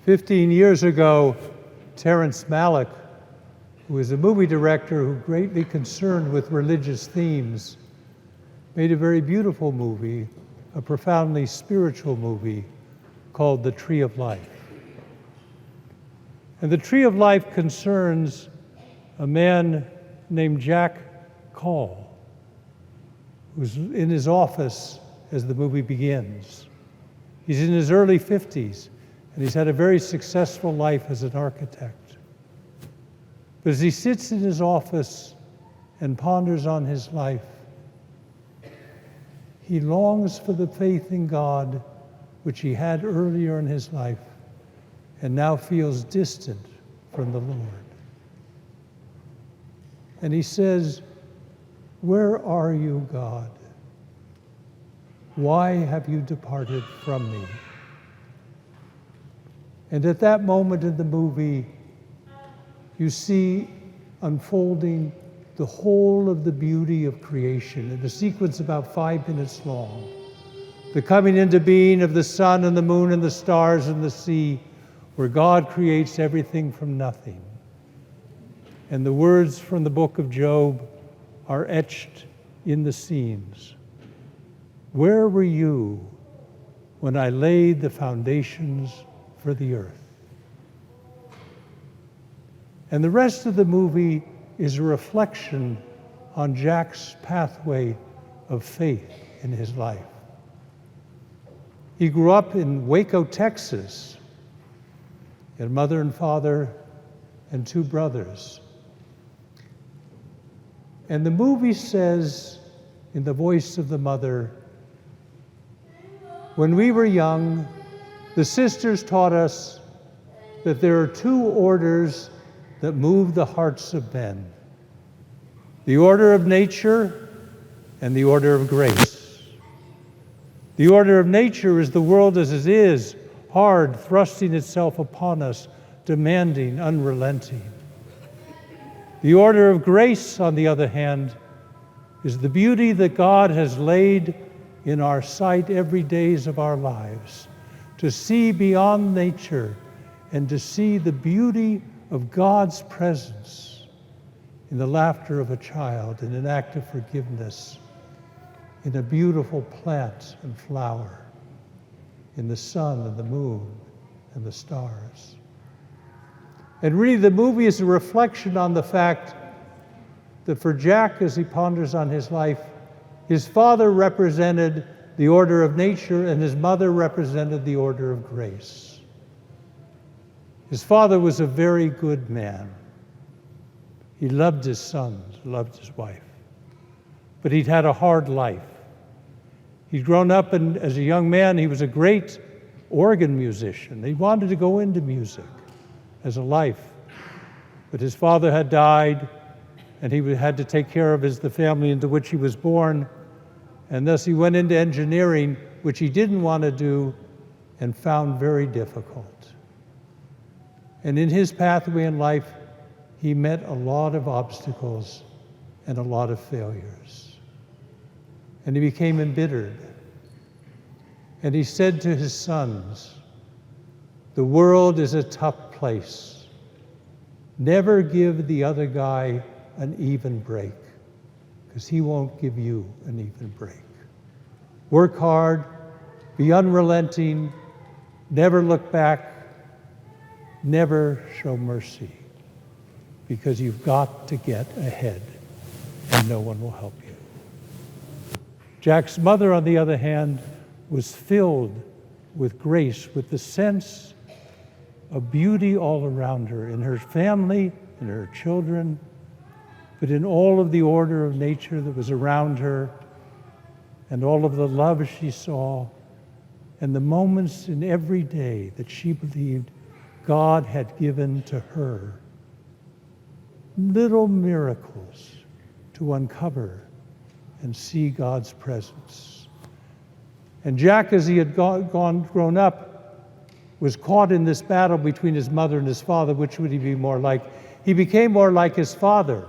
15 years ago, Terrence Malick, who is a movie director who greatly concerned with religious themes, made a very beautiful movie, a profoundly spiritual movie called The Tree of Life. And The Tree of Life concerns a man named Jack Call, who's in his office as the movie begins. He's in his early 50s, and he's had a very successful life as an architect. But as he sits in his office and ponders on his life, he longs for the faith in God which he had earlier in his life and now feels distant from the Lord. And he says, "Where are you, God? Why have you departed from me?" And at that moment in the movie, you see unfolding the whole of the beauty of creation in a sequence about 5 minutes long. The coming into being of the sun and the moon and the stars and the sea, where God creates everything from nothing. And the words from the book of Job are etched in the scenes. "Where were you when I laid the foundations for the earth?" And the rest of the movie is a reflection on Jack's pathway of faith in his life. He grew up in Waco, Texas. He had a mother and father and 2 brothers. And the movie says, in the voice of the mother, "When we were young, the sisters taught us that there are 2 orders that move the hearts of men: the order of nature and the order of grace. The order of nature is the world as it is, hard, thrusting itself upon us, demanding, unrelenting. The order of grace, on the other hand, is the beauty that God has laid in our sight every days of our lives, to see beyond nature and to see the beauty of God's presence in the laughter of a child, in an act of forgiveness, in a beautiful plant and flower, in the sun and the moon and the stars." And really, the movie is a reflection on the fact that for Jack, as he ponders on his life, his father represented the order of nature and his mother represented the order of grace. His father was a very good man. He loved his sons, loved his wife, but he'd had a hard life. He'd grown up, and as a young man, he was a great organ musician. He wanted to go into music as a life, but his father had died, and he had to take care of the family into which he was born, and thus he went into engineering, which he didn't want to do and found very difficult. And in his pathway in life, he met a lot of obstacles and a lot of failures. And he became embittered. And he said to his sons, "The world is a tough place. Never give the other guy an even break, because he won't give you an even break. Work hard, be unrelenting, never look back, never show mercy, because you've got to get ahead and no one will help you." Jack's mother, on the other hand, was filled with grace, with the sense of beauty all around her, in her family, in her children, but in all of the order of nature that was around her, and all of the love she saw, and the moments in every day that she believed God had given to her. Little miracles to uncover and see God's presence. And Jack, as he had grown up, was caught in this battle between his mother and his father. Which would he be more like? He became more like his father.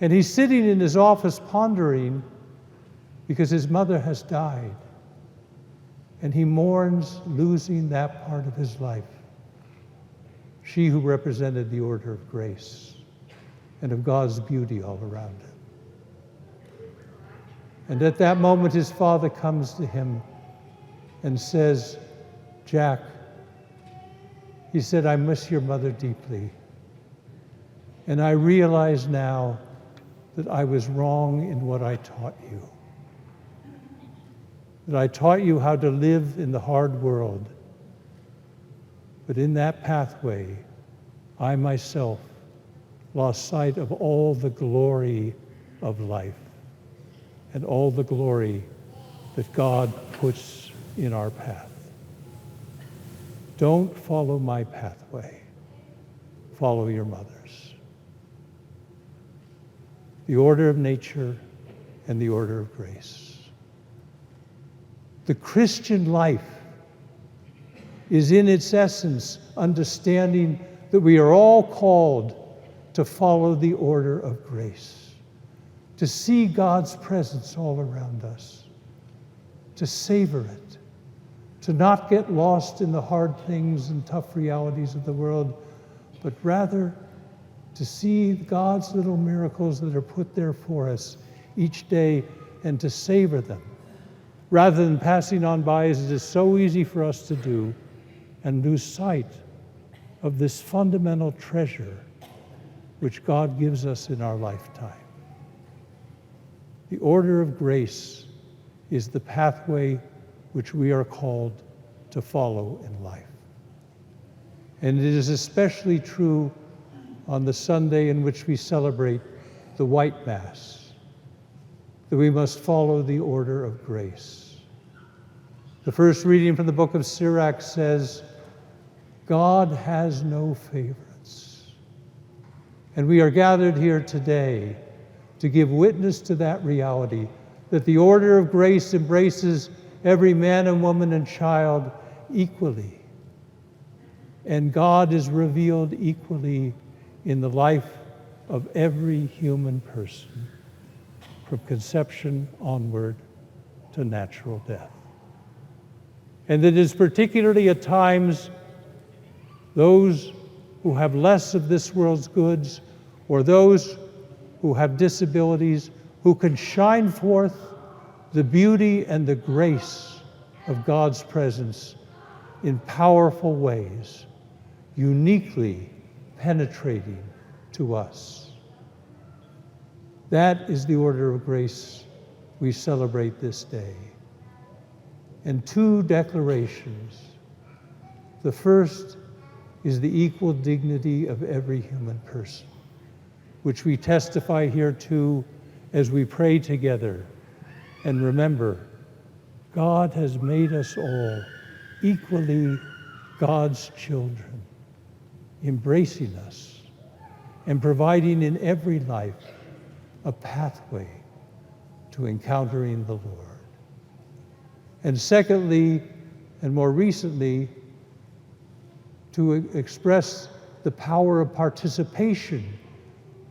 And he's sitting in his office pondering because his mother has died. and he mourns losing that part of his life. She who represented the order of grace and of God's beauty all around him. And at that moment, his father comes to him and says, "Jack," he said, "I miss your mother deeply. And I realize now that I was wrong in what I taught you. That I taught you how to live in the hard world. But in that pathway, I myself lost sight of all the glory of life and all the glory that God puts in our path. Don't follow my pathway. Follow your mother's. The order of nature and the order of grace. The Christian life is in its essence understanding that we are all called to follow the order of grace, to see God's presence all around us, to savor it, to not get lost in the hard things and tough realities of the world, but rather to see God's little miracles that are put there for us each day and to savor them, rather than passing on by, as it is so easy for us to do, and lose sight of this fundamental treasure which God gives us in our lifetime. The order of grace is the pathway which we are called to follow in life. And it is especially true on the Sunday in which we celebrate the White Mass, that we must follow the order of grace. The first reading from the book of Sirach says, God has no favorites. And we are gathered here today to give witness to that reality, that the order of grace embraces every man and woman and child equally. And God is revealed equally in the life of every human person, from conception onward to natural death. And it is particularly at times those who have less of this world's goods, or those who have disabilities, who can shine forth the beauty and the grace of God's presence in powerful ways, uniquely penetrating to us. That is the order of grace we celebrate this day. And two declarations. The first is the equal dignity of every human person, which we testify here too as we pray together. And remember, God has made us all equally God's children, embracing us and providing in every life a pathway to encountering the Lord. And secondly, and more recently, to express the power of participation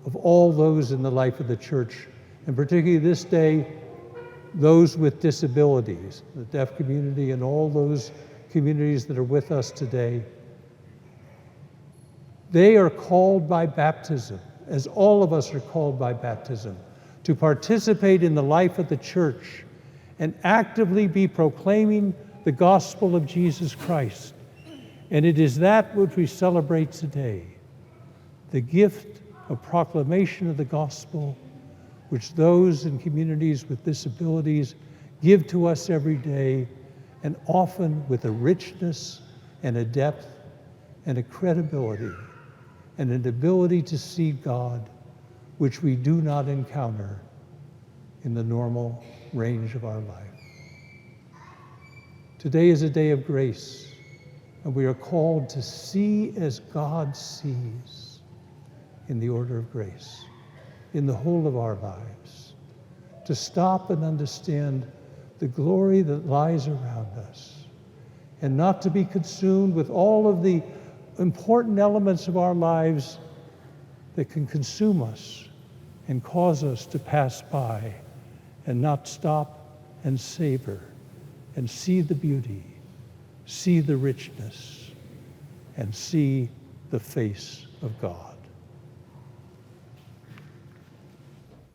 of all those in the life of the church, and particularly this day, those with disabilities, the deaf community and all those communities that are with us today. They are called by baptism, as all of us are called by baptism, to participate in the life of the church and actively be proclaiming the gospel of Jesus Christ. And it is that which we celebrate today, the gift of proclamation of the gospel, which those in communities with disabilities give to us every day, and often with a richness and a depth and a credibility and an ability to see God, which we do not encounter in the normal range of our life. Today is a day of grace, and we are called to see as God sees in the order of grace, in the whole of our lives, to stop and understand the glory that lies around us, and not to be consumed with all of the important elements of our lives that can consume us and cause us to pass by and not stop and savor and see the beauty, see the richness, and see the face of God.